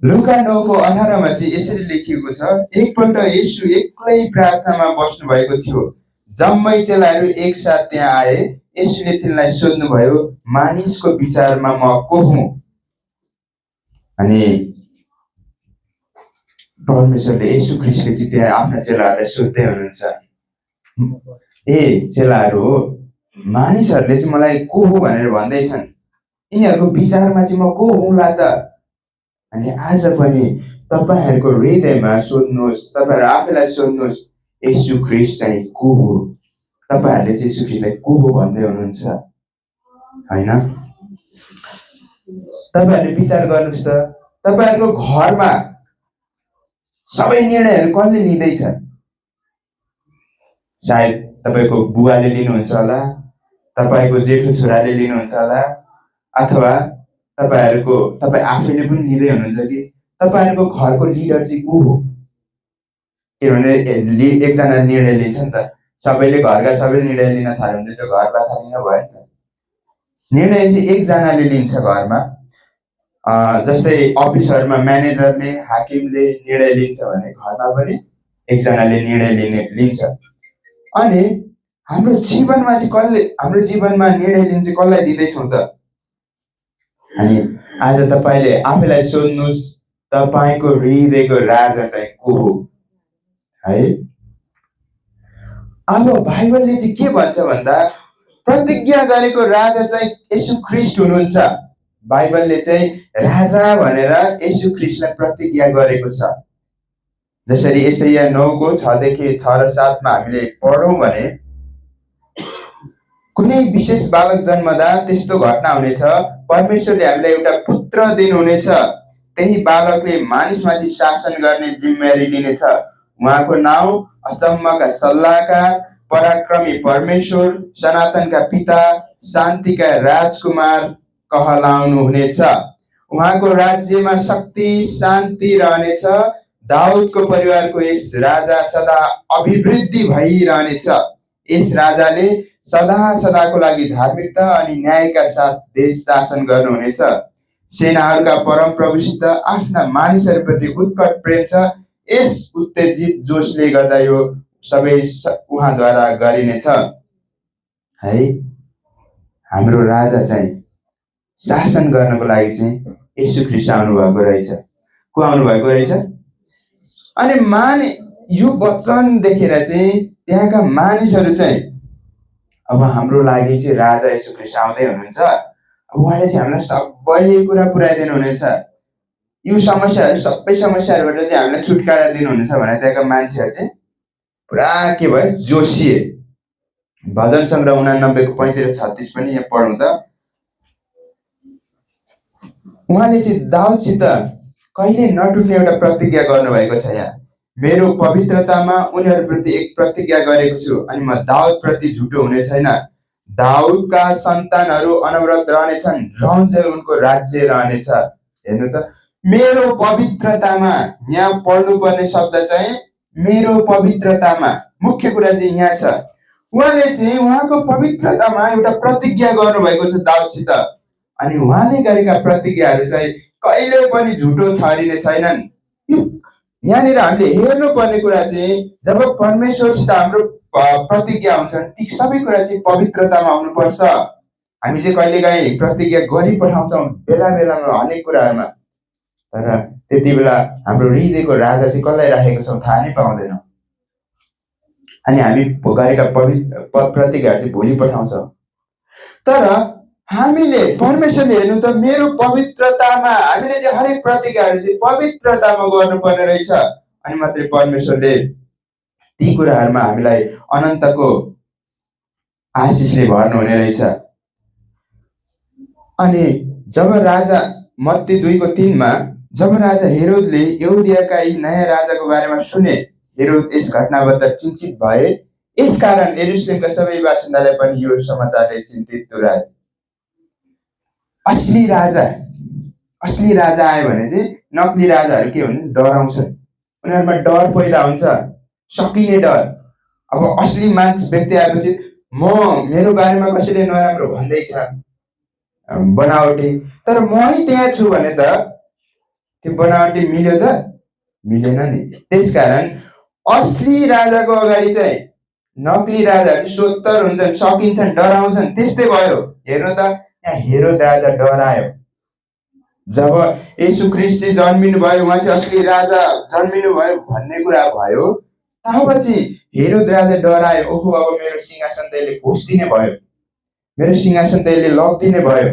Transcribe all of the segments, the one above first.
लुका 9:18 चाहिँ यसरी लेखिएको छ, एकपल्ट येशू एक्लै प्रार्थनामा बस्नु भएको थियो। जम्मै चेलाहरू एकसाथ त्यहाँ आए। येशूले तिनलाई सोध्नुभयो, मानिसको विचारमा म को हुँ? अनि परमेश्वरले येशू ख्रीष्टले चाहिँ त्यहाँ आफ्ना चेलाहरूलाई सोध्दै हुनुहुन्छ, ए चेलाहरू हो, मानिसहरूले चाहिँ मलाई को हो भनेर भन्दैछन्, यिनीहरूको विचारमा चाहिँ म को हुँला त? अनि आज पनि तपाईहरूको हृदयमा सोध्नुहोस्, तपाईँहरू आफैलाई सोध्नुहोस्, येशू ख्रीष्ट चाहिँ को हो? तपाईँहरूले चाहिँ येशू ख्रीष्टलाई को हो भन्दै हुनुहुन्छ होइन? तपाईँहरूले विचार गर्नुहोस् त, तपाईँहरूको घरमा सबै निर्णयहरू कसले लिँदैछ? सायद तपाईँको बुवाले लिनुहुन्छ होला, तपाईँको जेठो छोराले लिनुहुन्छ होला, अथवा तपाईँ आफैले पनि लिँदै हुनुहुन्छ कि तपाईँहरूको घरको लिडर चाहिँ को हो? किनभने एकजना निर्णय लिन्छ नि त, सबैले घरका सबै निर्णय लिन थाल्यो भने त्यो घर बाथा लिन भयो नि त। निर्णय चाहिँ एकजनाले लिन्छ घरमा। जस्तै अफिसहरूमा म्यानेजरले, हाकिमले निर्णय लिन्छ भने घरमा पनि एकजनाले निर्णय लिन्छ। अनि हाम्रो जीवनमा निर्णय लिन चाहिँ कसलाई दिँदैछौँ त? अनि आज तपाईँले आफैलाई सोध्नुहोस्, तपाईँको हृदयको राजा चाहिँ को हो है? अब बाइबलले चाहिँ के भन्छ भन्दा, प्रतिज्ञा गरेको राजा चाहिँ येशू ख्रीष्ट हुनुहुन्छ। बाइबलले चाहिँ राजा भनेर येशू ख्रीष्टलाई प्रतिज्ञा गरेको छ। जसरी यशाया 9:6-7 हामीले पढौँ भने, कुनै विशेष बालक जन्मदा त्यस्तो घटना हुनेछ, परमेश्वरले हामीलाई एउटा पुत्र दिनुहुनेछ, त्यही बालकले मानिसमाथि शासन गर्ने जिम्मेवारी लिनेछ। उहाँको नाउँ अचम्मका सल्लाहकार, पराक्रमी परमेश्वर, सनातनका पिता, शान्तिका राजकुमार कहलाउनु हुनेछ। उहाँको राज्यमा शक्ति शान्ति रहनेछ। दाउदको परिवारको यस राजा सदा अभिवृद्धि भइरहनेछ। यस राजाले सदा सदाको लागि धार्मिकता अनि न्यायका साथ देश शासन गर्नुहुनेछ। सेनाहरूका परमप्रभुसित आफ्ना मानिसहरूप्रति उत्कट प्रेम छ। यस उत्तेजित जोशले गर्दा यो सबै उहाँद्वारा गरिनेछ है। हाम्रो राजा चाहिँ शासन गर्नको लागि चाहिँ येशू ख्रीष्ट आउनुभएको रहेछ। को आउनुभएको रहेछ? अनि यो वचन देखेर चाहिँ त्यहाँका मानिसहरू चाहिँ अब हाम्रो लागि चाहिँ राजा येशू ख्रीष्ट आउँदै हुनुहुन्छ। अब उहाँले चाहिँ हामीलाई सबै कुरा पुर्याइदिनु हुनेछ। यो सबै समस्याहरूबाट चाहिँ हामीलाई छुटकारा दिनुहुनेछ भने त्यहाँका मान्छेहरू चाहिँ पुरा के भयो? जोसिए। भजन सङ्ग्रह 89:35-36 पनि यहाँ पढौँ त। उहाँले चाहिँ दाउदसित कहिले नटुट्ने एउटा प्रतिज्ञा गर्नुभएको छ। यहाँ मेरो पवित्रतामा उनीहरूप्रति एक प्रतिज्ञा गरेको छु, अनि म दाउद प्रति झुटो हुने छैन। दाउदका सन्तानहरू अनवरत रहनेछन्, रहन्जेल उनको राज्य रहनेछ। हेर्नु त, मेरो पवित्रतामा, यहाँ पढ्नुपर्ने शब्द चाहिँ मेरो पवित्रतामा। मुख्य कुरा चाहिँ यहाँ छ, उहाँले चाहिँ उहाँको पवित्रतामा एउटा प्रतिज्ञा गर्नुभएको छ दाउदसित। अनि उहाँले गरेका प्रतिज्ञाहरू चाहिँ कहिले पनि झुटो ठहरिने छैनन्। यहाँनिर हामीले हेर्नुपर्ने कुरा चाहिँ जब परमेश्वरसित हाम्रो प्रतिज्ञा हुन्छन्, ती सबै कुरा चाहिँ पवित्रतामा हुनुपर्छ। हामी चाहिँ कहिलेकाहीँ प्रतिज्ञा गरिपठाउँछौँ बेला बेलामा अनेक कुराहरूमा, तर त्यति बेला हाम्रो हृदयको राजा चाहिँ कसलाई राखेको छौँ थाहा नै पाउँदैनौँ। अनि हामी गरेका प्रतिज्ञाहरू चाहिँ भोलि पठाउँछौँ। तर हामीले परमेश्वरले हेर्नु त, मेरो पवित्रतामा, हामीले चाहिँ हरेक प्रतिज्ञाहरू चाहिँ पवित्रतामा गर्नुपर्ने रहेछ। अनि मात्रै परमेश्वरले ती कुराहरूमा हामीलाई अनन्तको आशिषले भर्नुहुने रहेछ। अनि जब राजा मत्ती 2:3 जब राजा हेरोदले यहुदियाका यी नयाँ राजाको बारेमा सुने, हेरोद यस घटनाबाट चिन्तित भए। यसकारण यरुशलेमका सबै बासिन्दालाई पनि यो समाचारले चिन्तित तुल्याए। असली राजा आयो भने चाहिँ नकली राजाहरू के हुन्? डराउँछन्। उनीहरूमा डर पैदा हुन्छ, सकिने डर। अब असली व्यक्ति आएपछि मेरो बारेमा कसैले नराम्रो भन्दैछ, बनावटी, तर मै त्यहाँ छु भने त त्यो बनावटी मिल्यो त? मिलेन नि। त्यसकारण असली राजाको अगाडि चाहिँ नक्ली राजाहरू सोत्तर हुन्छन्, सकिन्छन्, डराउँछन्। त्यस्तै भयो। हेर्नु त, यहाँ हेरोद राजा डरायो। जब येशू ख्रीष्ट चाहिँ जन्मिनु भयो, उहाँ चाहिँ असली राजा जन्मिनु भयो भन्ने कुरा भयो, तबपछि हेरोद राजा डरायो। ओहो, अब मेरो सिंहासन त यसले खोस्दिने भयो, मेरो सिंहासन त यसले लगिदिने भयो।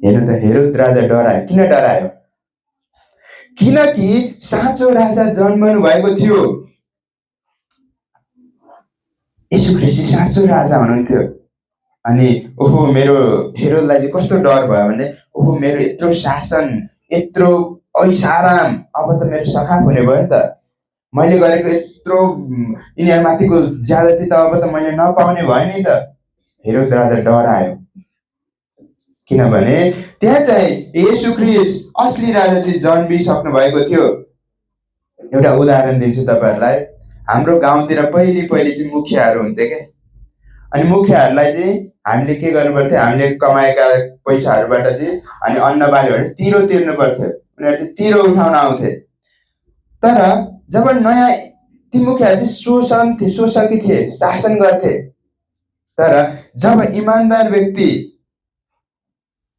हेर्नु त, हेरोद राजा डरायो। किन डरायो? किनकि साँचो राजा जन्मनु भएको थियो। येशू ख्रीष्ट साँचो राजा हुनुहुन्थ्यो। अनि ओहो, मेरो हेरोदलाई चाहिँ कस्तो डर भयो भने, ओहो, मेरो यत्रो शासन, यत्रो ऐस आराम अब त मेरो सखाप हुने भयो नि त। मैले गरेको यत्रो यिनीहरूमाथिको ज्यादती त अब त मैले नपाउने भयो नि त। हेरोद राजा डरायो। किनभने त्यहाँ चाहिँ येशू ख्रीष्ट असली राजा चाहिँ जन्मिसक्नु भएको थियो। एउटा उदाहरण दिन्छु तपाईँहरूलाई। हाम्रो गाउँतिर पहिले चाहिँ मुखियाहरू हुन्थे क्या। अनि मुखियाहरूलाई चाहिँ हामीले के गर्नु पर्थ्यो? हामीले कमाएका पैसाहरूबाट चाहिँ अनि अन्न बालीबाट तिरो तिर्नु पर्थ्यो। उनीहरू चाहिँ तिरो उठाउन आउँथे। तर जब नयाँ ती मुखियाहरू चाहिँ शोषकी थिए, शासन गर्थे। तर जब इमान्दार व्यक्ति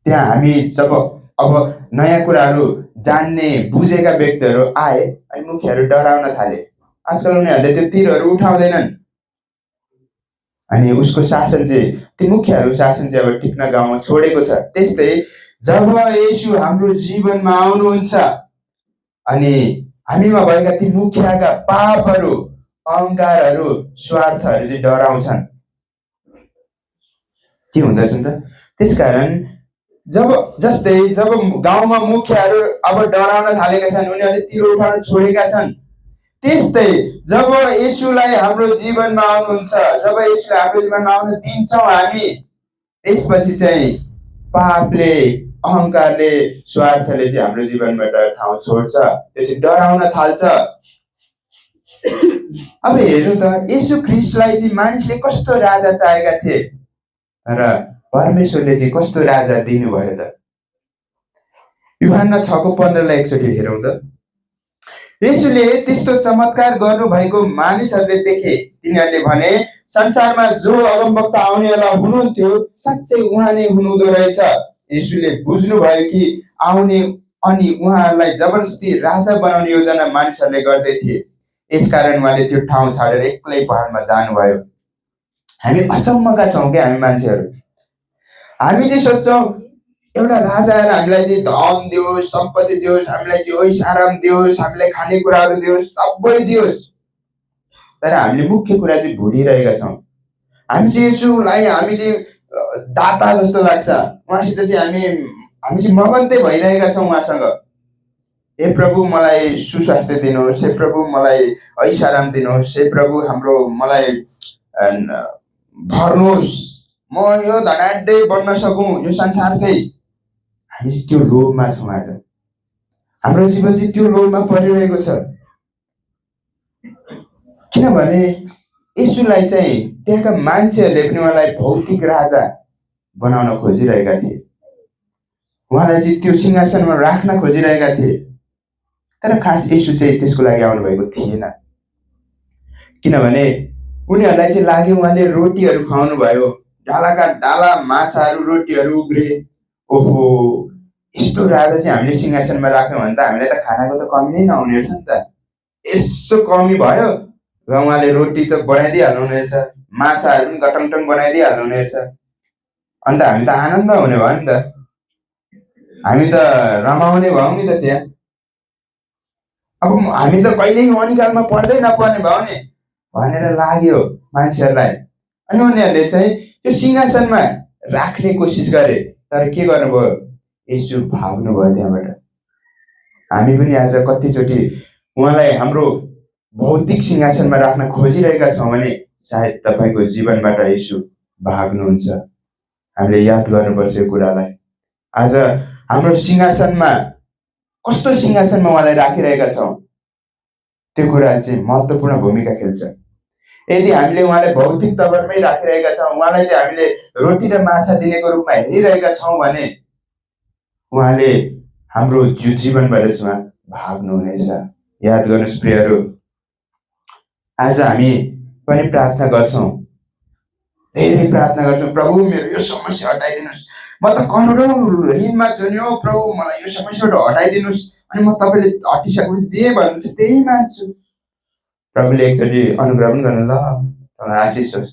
त्यहाँ हामी जब अब नयाँ कुराहरू जान्ने बुझेका व्यक्तिहरू आए अनि मुखियाहरू डराउन थाले। आजकल उनीहरूले त्यो तिरहरू उठाउँदैनन्। अनि उसको शासन चाहिँ, ती मुखियाहरू शासन चाहिँ अब टिक्न गाउँमा छोडेको छ। त्यस्तै जब येशू हाम्रो जीवनमा आउनुहुन्छ अनि हामीमा भएका ती मुखियाका पापहरू, अहङ्कारहरू, स्वार्थहरू चाहिँ डराउँछन्। के हुँदछ नि त? त्यसकारण जब गाउँमा मुखियाहरू अब डराउन थालेका छन्, उनीहरूले तिरो उठाउन छोडेका छन्, त्यस्तै जब येशूलाई हाम्रो जीवनमा आउनुहुन्छ, जब येशूलाई हाम्रो जीवनमा आउन दिन्छौँ हामी, त्यसपछि चाहिँ पापले, अहङ्कारले, स्वार्थले चाहिँ हाम्रो जीवनबाट ठाउँ छोड्छ, त्यसै डराउन थाल्छ। अब हेर्नु त, येशू ख्रीष्टलाई चाहिँ मानिसले कस्तो राजा चाहेका थिए, तर परमेश्वरले चाहिँ कस्तो राजा दिनुभयो त? यूहन्ना 6:15 एकचोटि हेरौँ त। येशूले त्यस्तो चमत्कार गर्नु भएको मानिसहरूले देखे। तिनीहरूले भने, संसारमा जो अगमवक्ता आउनेवाला हुनुहुन्थ्यो, साँच्चै उहाँ नै हुनुहुँदो रहेछ। येशूले बुझ्नुभयो कि आउने अनि उहाँहरूलाई जबरजस्ती राजा बनाउने योजना मानिसहरूले गर्दै थिए। यसकारण उहाँले त्यो ठाउँ छाडेर एक्लै पहाडमा जानुभयो। हामी अचम्मका छौँ क्या हामी मान्छेहरू। हामी चाहिँ सोच्छौँ एउटा राजा आएर हामीलाई चाहिँ धन दियोस्, सम्पत्ति दियोस्, हामीलाई चाहिँ ऐस आराम दियोस्, हामीलाई खानेकुराहरू दियोस्, सबै दियोस्। तर हामीले मुख्य कुरा चाहिँ भुलिरहेका छौँ। हामी चाहिँ यसुलाई हामी चाहिँ दाता जस्तो लाग्छ। उहाँसित चाहिँ हामी चाहिँ मगन्तै भइरहेका छौँ उहाँसँग। हे प्रभु, मलाई सुस्वास्थ्य दिनुहोस्, हे प्रभु मलाई ऐस आराम दिनुहोस्, हे प्रभु मलाई भर्नुहोस्, म यो धनाढ्य बन्न सकौँ यो संसारकै। हामी त्यो लोभमा छौँ। आज हाम्रो जीवन चाहिँ त्यो लोभमा परिरहेको छ। किनभने येशूलाई चाहिँ त्यहाँका मान्छेहरूले पनि उहाँलाई भौतिक राजा बनाउन खोजिरहेका थिए। उहाँलाई चाहिँ त्यो सिंहासनमा राख्न खोजिरहेका थिए। तर खास येशू चाहिँ त्यसको लागि आउनुभएको थिएन। किनभने उनीहरूलाई चाहिँ लाग्यो उहाँले रोटीहरू खुवाउनु भयो, डालाका डाला माछाहरू, रोटीहरू उग्रे। ओहो, यस्तो राजा चाहिँ हामीले सिंहासनमा राख्यौँ भने त हामीलाई त खानाको त कमी नै नहुने रहेछ नि त। यसो कमी भयो र उहाँले रोटी त बनाइदिइहाल्नु रहेछ, माछाहरू पनि गटङटङ बनाइदिइहाल्नु रहेछ। अन्त हामी त आनन्द हुने भयो नि त, हामी त रमाउने भयौँ नि त त्यहाँ। अब हामी त कहिल्यै अनिकालमा पर्दै नपर्ने भयो नि भनेर लाग्यो मान्छेहरूलाई। अनि उनीहरूले चाहिँ त्यो सिंहासनमा राख्ने कोसिस गरे। तर के गर्नुभयो? येशू भाग्नुभयो त्यहाँबाट। हामी पनि आज कतिचोटि उहाँलाई हाम्रो भौतिक सिंहासनमा राख्न खोजिरहेका छौँ भने सायद तपाईँको जीवनबाट येशू भाग्नुहुन्छ। हामीले याद गर्नुपर्छ यो कुरालाई। आज हाम्रो सिंहासनमा कस्तो सिंहासनमा उहाँलाई राखिरहेका छौँ, त्यो कुरा चाहिँ महत्त्वपूर्ण भूमिका खेल्छ। यदि हामीले उहाँलाई भौतिक तवरमै राखिरहेका छौँ, उहाँलाई चाहिँ हामीले रोटी र माछा दिनेको रूपमा हेरिरहेका छौँ भने उहाँले हाम्रो जीवनबाट चाहिँ उहाँ भाग्नुहुनेछ। याद गर्नुहोस् प्रियहरू, आज हामी पनि प्रार्थना गर्छौँ, धेरै प्रार्थना गर्छौँ, प्रभु मेरो यो समस्या हटाइदिनुहोस्, म त करोडौँ ऋणमा छु नि हो प्रभु, मलाई यो समस्याबाट हटाइदिनुहोस्। अनि म तपाईँले हटिसकेपछि जे भन्नुहुन्छ त्यही मान्छु। प्रभुले एकचोटि अनुग्रह पनि गर्नु, ल तँलाई आशिष होस्,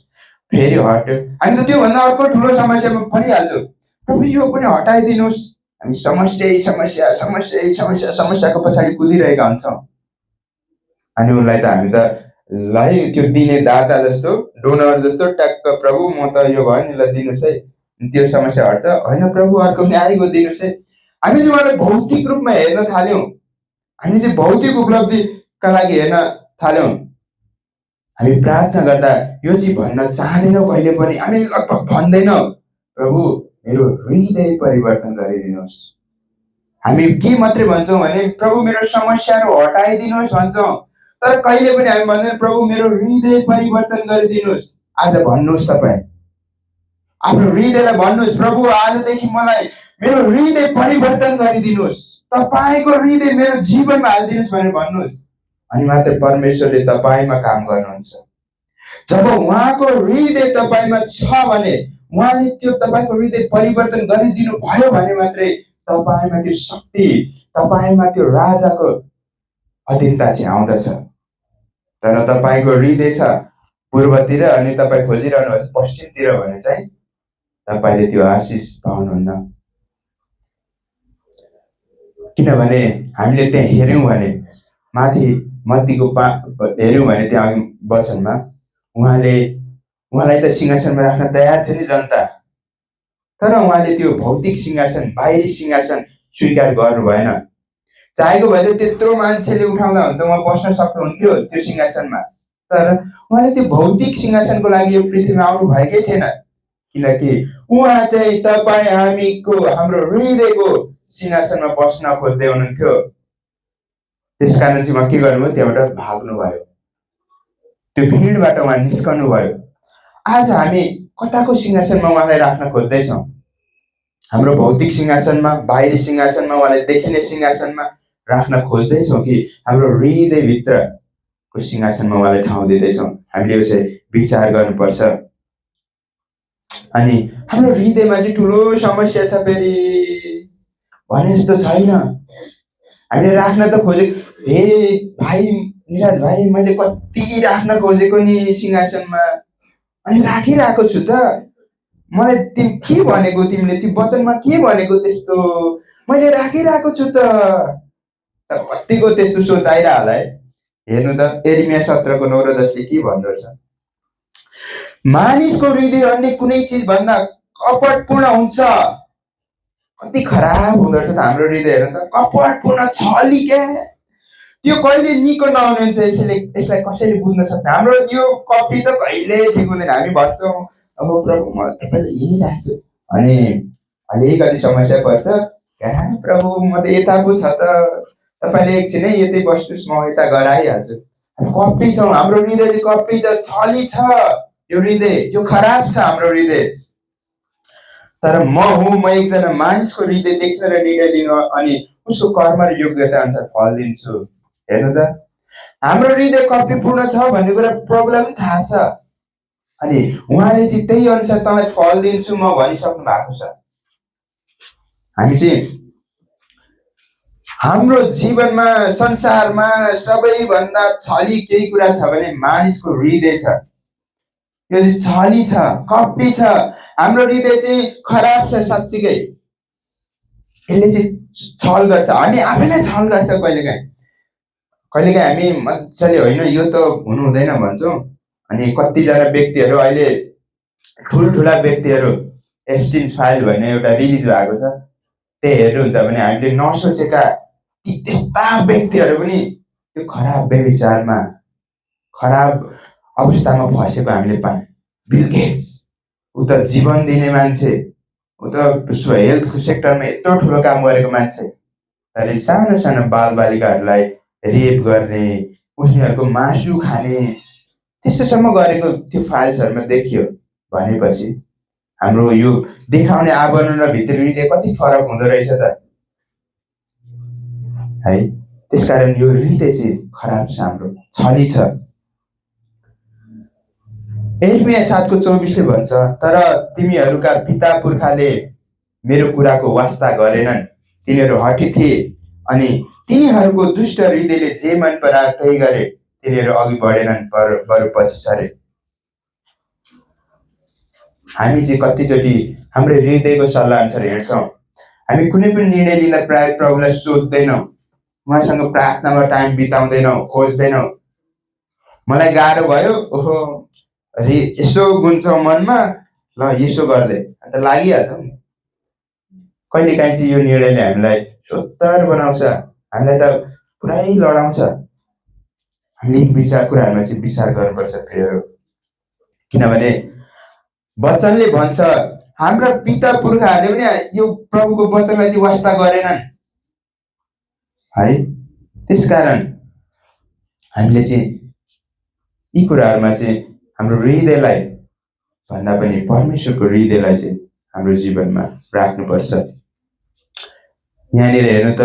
फेरि हट्यो। हामी त त्योभन्दा अर्को ठुलो समस्यामा परिहाल्छौँ, प्रभु यो पनि हटाइदिनुहोस्। हामी समस्याको पछाडि कुदिरहेका हुन्छौँ। अनि उसलाई त हामी त लै त्यो दिने दाता जस्तो, डोनर जस्तो ट्याक्क, प्रभु म त यो भयो नि, ल दिनुहोस् है, त्यो समस्या हट्छ। होइन प्रभु अर्को पनि आइगयो, दिनुहोस् है। हामी चाहिँ उहाँलाई भौतिक रूपमा हेर्न थाल्यौँ, हामी चाहिँ भौतिक उपलब्धिका लागि हेर्न थाल्यौँ। हामी प्रार्थना गर्दा यो चाहिँ भन्न चाहँदैनौँ, कहिले पनि हामी लगभग भन्दैनौँ, प्रभु मेरो हृदय परिवर्तन गरिदिनुहोस्। हामी के मात्रै भन्छौँ भने प्रभु मेरो समस्याहरू हटाइदिनुहोस् भन्छौँ, तर कहिले पनि हामी भन्दैनौँ प्रभु मेरो हृदय परिवर्तन गरिदिनुहोस्। आज भन्नुहोस्, तपाईँ आफ्नो हृदयलाई भन्नुहोस्, प्रभु आजदेखि मलाई मेरो हृदय परिवर्तन गरिदिनुहोस्, तपाईँको हृदय मेरो जीवनमा हालिदिनुहोस् भनेर भन्नुहोस्। अनि मात्र परमेश्वरले तपाईँमा काम गर्नुहुन्छ। जब उहाँको हृदय तपाईँमा छ भने, उहाँले त्यो तपाईँको हृदय परिवर्तन गरिदिनु भयो भने मात्रै तपाईँमा त्यो शक्ति, तपाईँमा त्यो राजाको अधीनता चाहिँ आउँदछ। तर तपाईँको हृदय छ पूर्वतिर अनि तपाईँ खोजिरहनु भएको छ पश्चिमतिर भने चाहिँ तपाईँले त्यो आशिष पाउनुहुन्न। किनभने हामीले त्यहाँ हेऱ्यौँ भने, माथि मत्तीको हेऱ्यौँ भने त्यहाँ वचनमा उहाँलाई त सिंहासनमा राख्न तयार थियो नि जनता, तर उहाँले त्यो भौतिक सिंहासन, बाहिरी सिंहासन स्वीकार गर्नु भएन। चाहेको भए त त्यत्रो मान्छेले उठाउँदा भने त उहाँ बस्न सक्नुहुन्थ्यो त्यो सिंहासनमा, तर उहाँले त्यो भौतिक सिंहासनको लागि यो पृथ्वीमा आउनु भएकै थिएन। किनकि उहाँ चाहिँ तपाईँ हामीको, हाम्रो हृदयको सिंहासनमा बस्न खोज्दै हुनुहुन्थ्यो। त्यसकारण चाहिँ उहाँ के गर्नुभयो, त्यहाँबाट भाग्नुभयो, त्यो भिडबाट उहाँ निस्कनु भयो। आज हामी कताको सिंहासनमा उहाँलाई राख्न खोज्दैछौँ? हाम्रो भौतिक सिंहासनमा, बाहिरी सिंहासनमा, उहाँलाई देखिने सिंहासनमा राख्न खोज्दैछौँ कि हाम्रो हृदयभित्रको सिंहासनमा उहाँलाई ठाउँ दिँदैछौँ? हामीले यो चाहिँ विचार गर्नुपर्छ। अनि हाम्रो हृदयमा चाहिँ ठुलो समस्या छ फेरि भने जस्तो छैन। हामीले राख्न त खोजेको, हे भाइ निराज भाइ, मैले कति राख्न खोजेको नि सिंहासनमा, अनि राखिरहेको छु त। मलाई तिमी के भनेको, तिमीले त्यो वचनमा के भनेको त्यस्तो, मैले राखिरहेको छु त। कतिको त्यस्तो सोच आइरह होला है। हेर्नु त यिर्मया 17:9-10 के भन्दो रहेछ, मानिसको हृदय अन्य कुनै चिज भन्दा कपटपूर्ण हुन्छ। कति खराब हुँदो रहेछ त हाम्रो हृदय। हेर्नु त, कपटपूर्ण, छली क्या, त्यो कहिले निको नहुने हुन्छ। यसलाई कसैले बुझ्न सक्छ? हाम्रो यो कपी त कहिले ठिक हुँदैन। हामी भन्छौँ अब प्रभु म तपाईँलाई यही राख्छु, अनि अलिकति समस्या पर्छ, कहाँ प्रभु म त यता पो छ त, तपाईँले एकछिनै यतै बस्नुहोस्, म यता गराइहाल्छु। कपी छौँ, हाम्रो हृदय चाहिँ कपी छ, छली छ यो हृदय, यो खराब छ हाम्रो हृदय। तर म एकजना मानिसको हृदय देख्न र निर्णय लिनु अनि उसको कर्म र योग्यता अनुसार फल दिन्छु। हेर्नु त, हाम्रो हृदय कपटीपूर्ण छ भन्ने कुरा प्रभुलाई पनि थाहा छ, अनि उहाँले चाहिँ त्यही अनुसार तँलाई फल दिन्छु म भनिसक्नु भएको छ। हामी चाहिँ हाम्रो जीवनमा, संसारमा सबैभन्दा छली केही कुरा छ भने मानिसको हृदय छ। यो चाहिँ छली छ, कपटी छ, हाम्रो हृदय चाहिँ खराब छ साँच्चीकै। यसले चाहिँ छल गर्छ, हामी आफैलाई छल गर्छ। कहिलेकाहीँ हामी मजाले होइन यो त हुनु हुँदैन भन्छौँ, अनि कतिजना व्यक्तिहरू अहिले ठुल्ठुला व्यक्तिहरू, एप्स्टिन फाइल भन्ने एउटा रिलिज भएको छ, त्यही हेर्नुहुन्छ भने हामीले नसोचेका त्यस्ता व्यक्तिहरू पनि त्यो खराब व्यभिचारमा, खराब अवस्थामा फसेको हामीले पायौँ। बिल गेट्स, ऊ त जीवन दिने मान्छे, ऊ त हेल्थ सेक्टरमा यत्रो ठुलो काम गरेको मान्छे, तर सानो सानो बालबालिकाहरूलाई रेप गर्ने, उनीहरूको मासु खाने, त्यस्तोसम्म गरेको त्यो फाइल्सहरूमा देखियो भनेपछि हाम्रो यो देखाउने आवरण र भित्री हृदय कति फरक हुँदो रहेछ त। है। त्यसकारण यो हृदय चाहिँ खराब छ, हाम्रो छली छ। यिर्मया 7:24 भन्छ, तर तिमीहरूका पिता पुर्खाले मेरो कुराको वास्ता गरेनन्, तिनीहरू हठी थिए अनि तिनीहरूको दुष्ट हृदयले जे मन परायो त्यही गरे, तिनीहरू अघि बढेनन् बरु पछि सरे। हामी चाहिँ कतिचोटि हाम्रो हृदयको सल्लाह अनुसार हिँड्छौँ। हामी कुनै पनि निर्णय लिँदा प्राय प्रभुलाई सोध्दैनौँ, उहाँसँग प्रार्थनामा टाइम बिताउँदैनौँ, खोज्दैनौँ। मलाई गाह्रो भयो, ओहो यसो गुन्छौँ मनमा, ल यसो गर्दै अन्त लागिहाल्छौँ। कहिलेकाहीँ चाहिँ यो निर्णयले हामीलाई सोत्तर बनाउँछ, हामीलाई त पुरै लडाउँछ। हामीले कुराहरूमा चाहिँ विचार गर्नुपर्छ प्रियहरू, किनभने वचनले भन्छ हाम्रा पिता पुर्खाहरूले पनि यो प्रभुको वचनलाई चाहिँ वास्ता गरेनन् है। त्यसकारण हामीले चाहिँ यी कुराहरूमा चाहिँ हाम्रो हृदयलाई भन्दा पनि परमेश्वरको हृदयलाई चाहिँ हाम्रो जीवनमा राख्नुपर्छ। यहाँनिर हेर्नु त,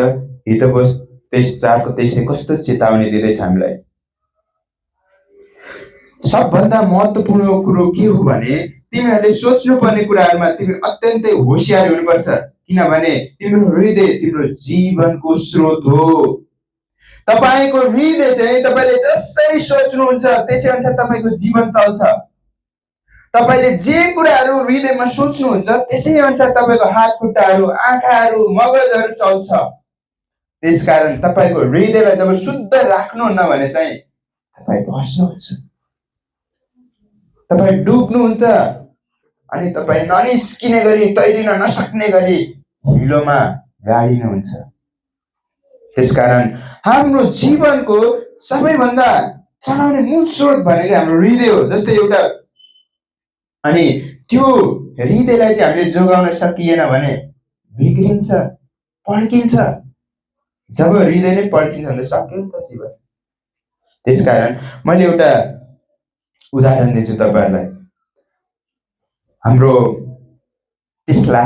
हितोपदेश 4:23 कस्तो चेतावनी दिँदैछ हामीलाई। सबभन्दा महत्त्वपूर्ण कुरो के हो भने तिमीहरूले सोच्नुपर्ने कुराहरूमा तिमी अत्यन्तै होसियार हुनुपर्छ, किनभने तिम्रो हृदय तिम्रो जीवनको स्रोत हो। तपाईको हृदय चाहिँ तपाईले जसरी सोच्नुहुन्छ त्यसै अनुसार तपाईको जीवन चल्छ। तपाईले जे कुराहरू हृदयमा सोच्नुहुन्छ त्यसै अनुसार तपाईको हात खुट्टाहरू, आँखाहरू, मगजहरू चल्छ। त्यसकारण तपाईको हृदयलाई जब शुद्ध राख्नुहुन्न भने चाहिँ तपाई भस्नुहुन्छ, तपाई डुब्नुहुन्छ अनि तपाई ननिस्किने गरी, तैरिन नसक्ने गरी हिलोमा गाडिनुहुन्छ। त्यसकारण हाम्रो जीवनको सबैभन्दा चलाउने मूल स्रोत भनेको हाम्रो हृदय हो। जस्तै एउटा अनि त्यो हृदयलाई चाहिँ हामीले जोगाउन सकिएन भने बिग्रिन्छ, पड्किन्छ। जब हृदय नै पड्किन्छ भने सक्यो नि त जीवन। त्यसकारण मैले एउटा उदाहरण दिन्छु तपाईहरुलाई। हाम्रो टेस्ला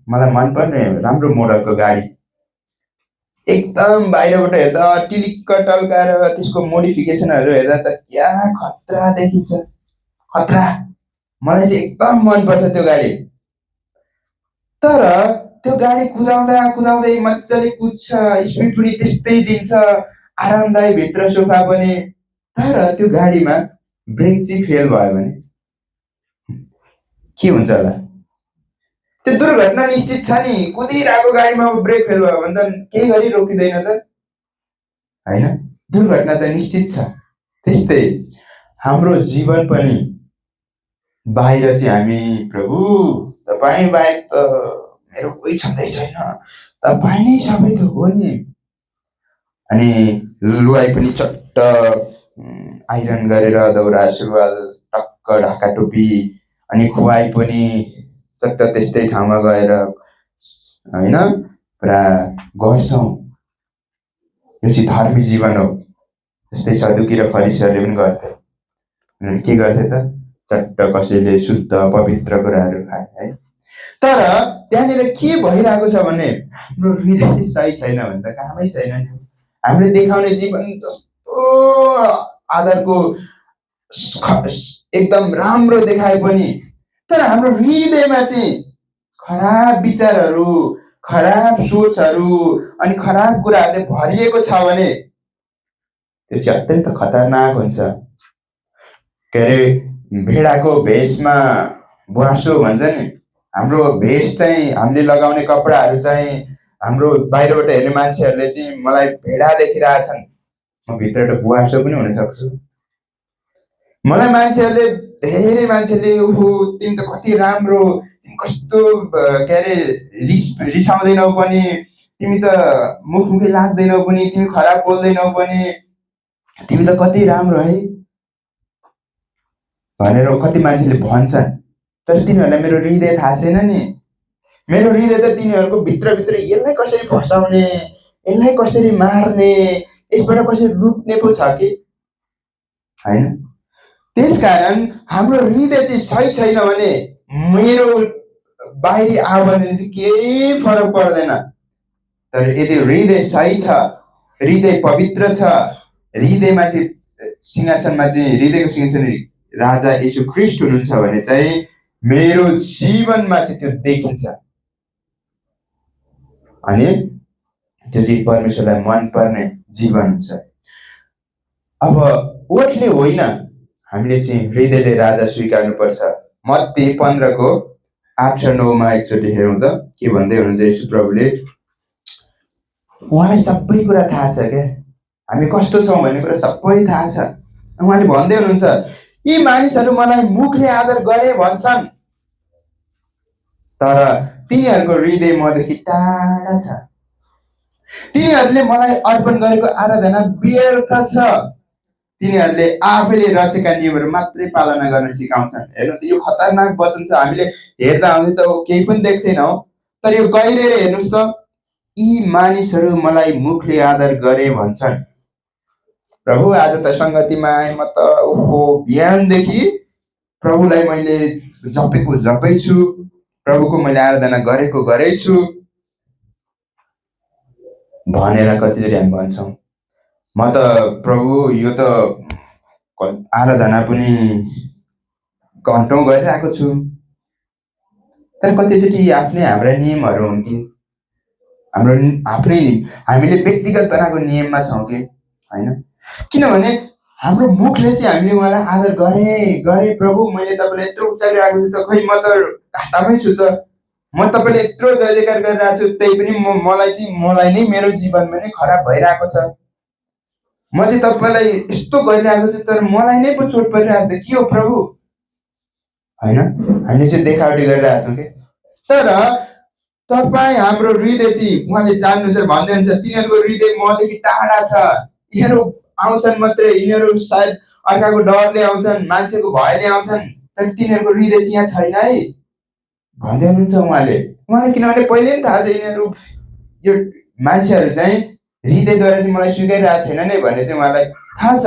मलाई मनपर्ने राम्रो मोडलको गाडी, एकदम बाहिरबाट हेर्दा टिलिक्क टल्काएर त्यसको मोडिफिकेसनहरू हेर्दा त क्या खतरा देखिन्छ, खतरा। मलाई चाहिँ एकदम मनपर्छ त्यो गाडी। तर त्यो गाडी कुदाउँदै मजाले कुद्छ, स्पिड पनि त्यस्तै दिन्छ, आरामदायी भित्र सोफा पनि। तर त्यो गाडीमा ब्रेक चाहिँ फेल भयो भने के हुन्छ होला? त्यो दुर्घटना निश्चित छ नि। कुदिरहेको गाडीमा ब्रेक फेल भयो भने त केही गरी रोकिँदैन त हैन? दुर्घटना त निश्चित छ। त्यस्तै हाम्रो जीवन पनि बाहिर चाहिँ हामी प्रभु तपाईँ बाहेक त मेरो कोही छँदै छैन, तपाईँ नै सबै थोक हो नि। अनि लुगाई पनि चट्ट आइरन गरेर दौरा सुरुवाल टक्क ढाका टोपी, अनि खुवाई पनि चट्ट त्यस्तै ठाउँमा गएर हैन पुरा गर्छौँ। यो चाहिँ धार्मिक जीवन हो। जस्तै सदुकी र फरिसीहरूले पनि गर्थे। उनीहरू के गर्थे त? चट्ट कसैले शुद्ध पवित्र कुराहरू खाए है। तर त्यहाँनिर के भइरहेको छ भने हाम्रो हृदय चाहिँ सही छैन भने त कामै छैन नि। हामीले देखाउने जीवन जस्तो आधारको एकदम राम्रो देखाए पनि तर हाम्रो हृदयमा चाहिँ खराब विचारहरू, खराब सोचहरू अनि खराब कुराहरूले भरिएको छ भने त्यो चाहिँ अत्यन्त खतरनाक हुन्छ। के अरे भेडाको भेषमा बुवासो भन्छ नि। हाम्रो भेष चाहिँ, हामीले लगाउने कपडाहरू चाहिँ हाम्रो बाहिरबाट हेर्ने मान्छेहरूले चाहिँ मलाई भेडा देखिरहेछन्, म भित्रबाट बुवासो पनि हुन सक्छु। मलाई मान्छेहरूले, धेरै मान्छेले ओहो तिमी त कति राम्रो, तिमी कस्तो के अरे रिसाउँदैनौ पनि, तिमी त मुखमुखी लाग्दैनौ पनि, तिमी खराब बोल्दैनौ पनि, तिमी त कति राम्रो है भनेर कति मान्छेले भन्छन्। तर तिनीहरूलाई मेरो हृदय थाहा छैन नि। मेरो हृदय त तिनीहरूको भित्रभित्र यसलाई कसरी फसाउने, यसलाई कसरी मार्ने, यसबाट कसरी लुट्ने पो छ कि हैन। त्यसकारण हाम्रो हृदय चाहिँ सही छैन भने मेरो बाहिरी आवरणले चाहिँ केही फरक पर्दैन। तर यदि हृदय सही छ हृदय पवित्र छ, हृदयमा चाहिँ सिंहासनमा चाहिँ हृदयको सिंहासन राजा येशू ख्रीष्ट हुनुहुन्छ भने चाहिँ मेरो जीवनमा चाहिँ त्यो देखिन्छ। अनि त्यो चाहिँ परमेश्वरलाई मनपर्ने जीवन हुन्छ। अब ओठले होइन, हामीले चाहिँ हृदयले राजा स्वीकार्नुपर्छ। मत्ती 15 8 र 9 एकचोटि हेरौँ त के भन्दै हुनुहुन्छ येशू प्रभुले। उहाँलाई सबै कुरा थाहा छ क्या, हामी कस्तो छौँ भन्ने कुरा सबै थाहा छ। उहाँले भन्दै हुनुहुन्छ, यी मानिसहरू मलाई मुखले आदर गरे भन्छन्, तर तिनीहरूको हृदय मदेखि टाढा छ। तिनीहरूले मलाई अर्पण गरेको आराधना व्यर्थ छ। तिनीहरूले आफैले रचेका नियमहरू मात्रै पालना गर्न सिकाउँछन्। हेर्नु त यो खतरनाक वचन छ। हामीले हेर्दा आउँदै त केही पनि देख्दैनौँ, तर यो गहिरेर हेर्नुहोस् त, यी मानिसहरू मलाई मुखले आदर गरे भन्छन्। प्रभु आज त सङ्गतिमा आएँ म त, ओहो बिहानदेखि प्रभुलाई मैले जपै छु, प्रभुको मैले आराधना गरेकै छु भनेर कतिचोटि हामी भन्छौँ। म त प्रभु यो त आराधना पनि घन्टौँ गरिरहेको छु। तर कतिचोटि आफ्नै हाम्रा नियमहरू हुन् कि हाम्रो आफ्नै हामीले व्यक्तिगत बनाएको नियममा छौँ कि होइन। किनभने हाम्रो मुखले चाहिँ हामीले उहाँलाई आदर गरे प्रभु मैले तपाईँलाई यत्रो उचालिरहेको छु त, खै म त घाटामै छु त, म तपाईँले यत्रो जय जयकार गरिरहेको छु, त्यही पनि मलाई नै मेरो जीवनमा नै खराब भइरहेको छ। म चाहिँ तपाईँलाई यस्तो गरिरहेको छु तर मलाई नै पो चोट परिरहेको छ, के हो प्रभु होइन। हामीले चाहिँ देखावटी गरिरहेको छौँ कि। तर तपाईँ हाम्रो हृदय चाहिँ उहाँले जान्नुहुन्छ, भन्दै हुन्छ तिनीहरूको हृदय मदेखि टाढा छ। यिनीहरू आउँछन् मात्रै, यिनीहरू सायद अर्काको डरले आउँछन्, मान्छेको भयले आउँछन्, तर तिनीहरूको हृदय चाहिँ यहाँ छैन है भन्दै हुनुहुन्छ उहाँले। किनभने पहिले पनि थाहा छ यिनीहरू यो मान्छेहरू चाहिँ हृदयद्वारा चाहिँ मलाई स्वीकारिरहेको छैन नै भन्ने चाहिँ उहाँलाई थाहा छ।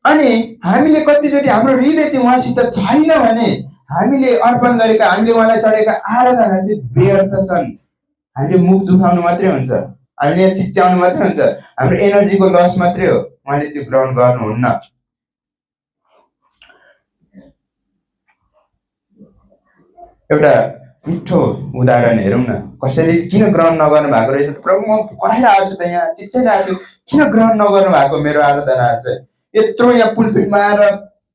अनि हामीले कतिचोटि हाम्रो हृदय चाहिँ उहाँसित छैन भने हामीले अर्पण गरेका, हामीले उहाँलाई चढेका आराधनाहरू चाहिँ व्यर्थ छन्। हामीले मुख दुखाउनु मात्रै हुन्छ, हामीले यहाँ चिच्याउनु मात्रै हुन्छ, हाम्रो एनर्जीको लस मात्रै हो। उहाँले त्यो ग्रहण गर्नुहुन्न। एउटा मिठो उदाहरण हेरौँ न, कसरी किन ग्रहण नगर्नु भएको रहेछ त प्रभु, म कराइरहेको छु त, यहाँ चिच्याइरहेको छु, किन ग्रहण नगर्नु भएको मेरो आराधनाहरू चाहिँ। यत्रो यहाँ पुलपिटमा आएर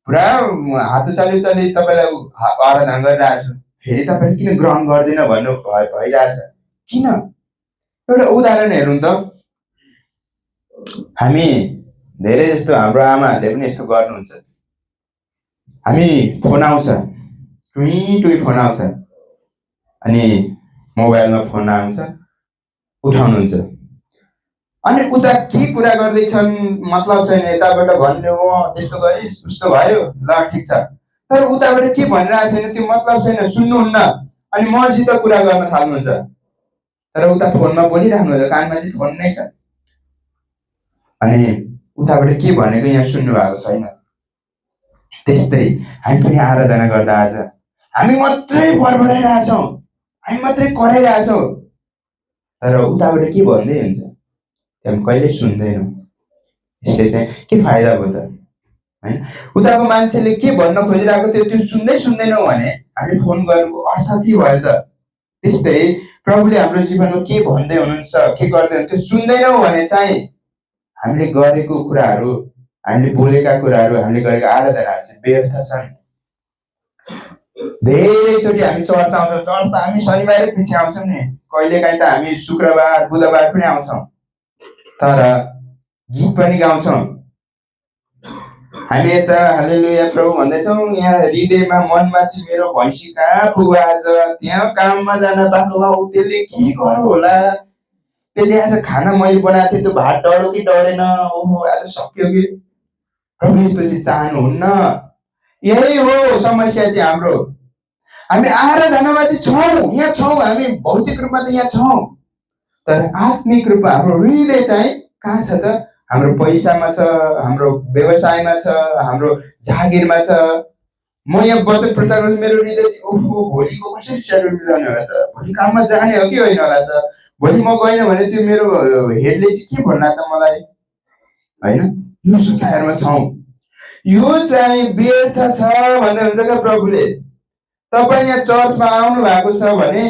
पुरा हात उचाली तपाईँलाई आराधना गरिरहेको छु, फेरि तपाईँले किन ग्रहण गर्दैन भन्नु भइरहेछ किन। एउटा उदाहरण हेरौँ त, हामी धेरै जस्तो हाम्रो आमाहरूले पनि यस्तो गर्नुहुन्छ। हामी फोन आउँछ, टुई फोन आउँछ, अनि मोबाइलमा फोन आउँछ, उठाउनुहुन्छ, अनि उता के कुरा गर्दैछन् मतलब छैन, यताबाट भन्ने हो त्यस्तो गरिस् उस्तो भयो, ल ठिक छ, तर उताबाट के भनिरहेको छैन त्यो मतलब छैन, सुन्नुहुन्न, अनि मसित कुरा गर्न थाल्नुहुन्छ, तर उता फोनमा बोलिराख्नुहुन्छ, कानमा चाहिँ फोन नै छ, अनि उताबाट के भनेको यहाँ सुन्नु भएको छैन। त्यस्तै हामी पनि आराधना गर्दा आज हामी मात्रै बरबराइरहेछौँ, हामी मात्रै कराइरहेछौँ, तर उताबाट के भन्दै हुन्छ हामी कहिले सुन्दैनौँ। यसले चाहिँ के फाइदा भयो त होइन। उताको मान्छेले के भन्न खोजिरहेको थियो त्यो सुन्दैनौँ भने हामीले फोन गर्नुको अर्थ के भयो त। त्यस्तै प्रभुले हाम्रो जीवनमा के भन्दै हुनुहुन्छ, के गर्दै हुनुहुन्छ त्यो सुन्दैनौँ भने चाहिँ हामीले गरेको कुराहरू, हामीले बोलेका कुराहरू, हामीले गरेको आराधनाहरू चाहिँ व्यर्थ छन्। धेरैचोटि हामी चर्च आउँछौँ, चर्च त हामी शनिबारै पछि आउँछौँ नि, कहिलेकाहीँ त हामी शुक्रबार बुधबार पनि आउँछौँ, तर गीत पनि गाउँछौँ। हामी यता हालेलुया प्रभु भन्दैछौँ, यहाँ हृदयमा मनमा चाहिँ मेरो भैँसी कहाँ पुग्यो आज, त्यहाँ काममा जान बाटो भाउ त्यसले के गर्यो होला, त्यसले आज खाना मैले बनाएको थिएँ त्यो भात डढ्यो कि डढेन, ओहो आज सक्यो कि। प्रभु यस्तो चाहिँ चाहनुहुन्न। यही हो समस्या चाहिँ हाम्रो। हामी आराधनामा चाहिँ छौँ, यहाँ छौँ, हामी भौतिक रूपमा त यहाँ छौँ, तर आत्मिक रूपमा हाम्रो हृदय चाहिँ कहाँ छ त। हाम्रो पैसामा छ, हाम्रो व्यवसायमा छ, हाम्रो जागिरमा छ। म यहाँ वचन प्रचार गर्छु, मेरो हृदय चाहिँ ओहो भोलिको कसरी सेड्युल मिलाउने होला त, भोलि काममा जाने हो कि होइन होला त, भोलि म गएन भने त्यो मेरो हेडले चाहिँ के भन्ला त मलाई, होइन? यो सोचाइहरूमा छौँ। यो चाहिँ व्यर्थ छ भन्दै हुन्छ क्या प्रभुले। तपाईँ यहाँ चर्चमा आउनु भएको छ भने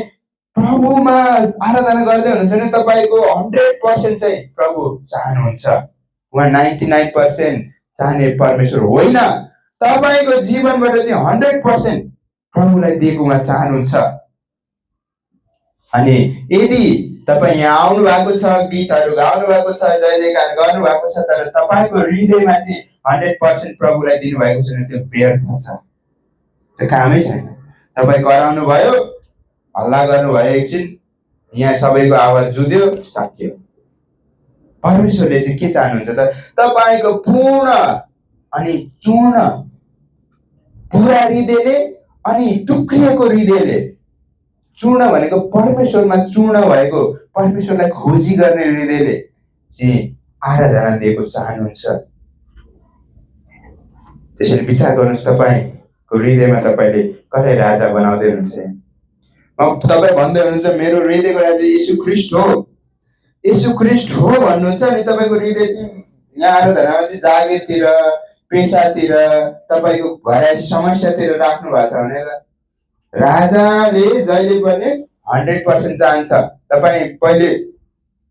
प्रभुमा आराधना गर्दै हुनुहुन्छ भने तपाईँको 100% चाहिँ प्रभु चाहनुहुन्छ। उहाँ 99% चाहने परमेश्वर होइन। तपाईँको जीवनबाट चाहिँ 100% प्रभुलाई दिएको उहाँ चाहनुहुन्छ। अनि यदि तपाईँ यहाँ आउनु भएको छ, गीतहरू गाउनु भएको छ, जय जयकार गर्नु भएको छ, तर तपाईँको हृदयमा चाहिँ 100% प्रभुलाई दिनुभएको छ भने त्यो व्यर्थ छ, त्यो कामै छैन। तपाईँ कराउनु भयो, हल्ला गर्नुभयो, एकछिन यहाँ सबैको आवाज जुद्यो, सकियो। परमेश्वरले चाहिँ के चाहनुहुन्छ त? तपाईँको पूर्ण अनि चूर्ण, पुरा हृदयले अनि टुक्रिएको हृदयले। चूर्ण भनेको परमेश्वरमा चूर्ण भएको, परमेश्वरलाई खोजी गर्ने हृदयले चाहिँ आराधना दिएको चाहनुहुन्छ। त्यसैले विचार गर्नुहोस्, तपाईँको हृदयमा तपाईँले कसलाई राजा बनाउँदै हुनुहुन्छ? तपाईँ भन्दै हुनुहुन्छ मेरो हृदयको राजा येशू ख्रीष्ट हो, येशू ख्रीष्ट हो भन्नुहुन्छ, अनि तपाईँको हृदय चाहिँ यहाँ आराधनामा चाहिँ जागिरतिर, पेसातिर, तपाईँको घरायसी समस्यातिर राख्नु भएको छ भने राजाले जहिले पनि 100% चाहन्छ। तपाईँ पहिले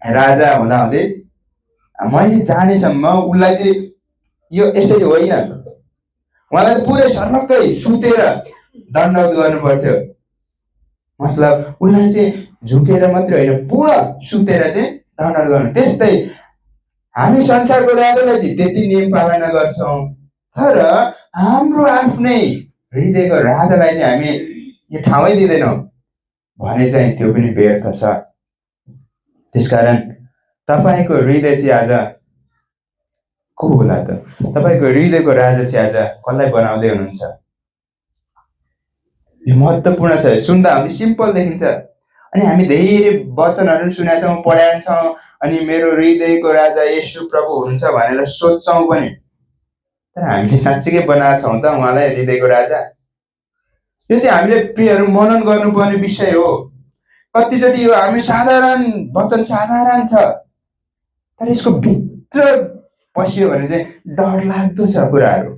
राजा हुँदाहुँदै मैले जानेसम्म उसलाई चाहिँ यो यसरी होइन, उहाँलाई पुरै सर्लक्कै सुतेर दण्डवत गर्नु पर्थ्यो। मतलब उसलाई चाहिँ झुकेर मात्रै होइन, पूर्ण सुतेर चाहिँ दण्डवत गर्नु। त्यस्तै हामी संसारको राजालाई चाहिँ त्यति नियम पालना गर्छौँ, तर हाम्रो आफ्नै हृदयको राजालाई चाहिँ हामी यो ठाउँै दिँदैनौँ भने चाहिँ त्यो पनि व्यर्थ छ। त्यसकारण तपाईँको हृदय चाहिँ आज को होला त? तपाईँको हृदयको राजा चाहिँ आज कसलाई बनाउँदै हुनुहुन्छ? यो महत्त्वपूर्ण छ। सुन्दा हुँदै सिम्पल देखिन्छ, अनि हामी धेरै वचनहरू सुनेका छौँ, पढाएका छौँ, अनि मेरो हृदयको राजा येशू प्रभु हुनुहुन्छ भनेर सोध्छौँ पनि, तर हामीले साँच्चीकै बनाएका छौँ त उहाँलाई हृदयको राजा? यो चाहिँ हामीले प्रियहरू मनन गर्नुपर्ने विषय हो। कतिचोटि यो हामी साधारण वचन साधारण छ, तर यसको भित्र पस्यो भने चाहिँ डर लाग्दो छ कुराहरू।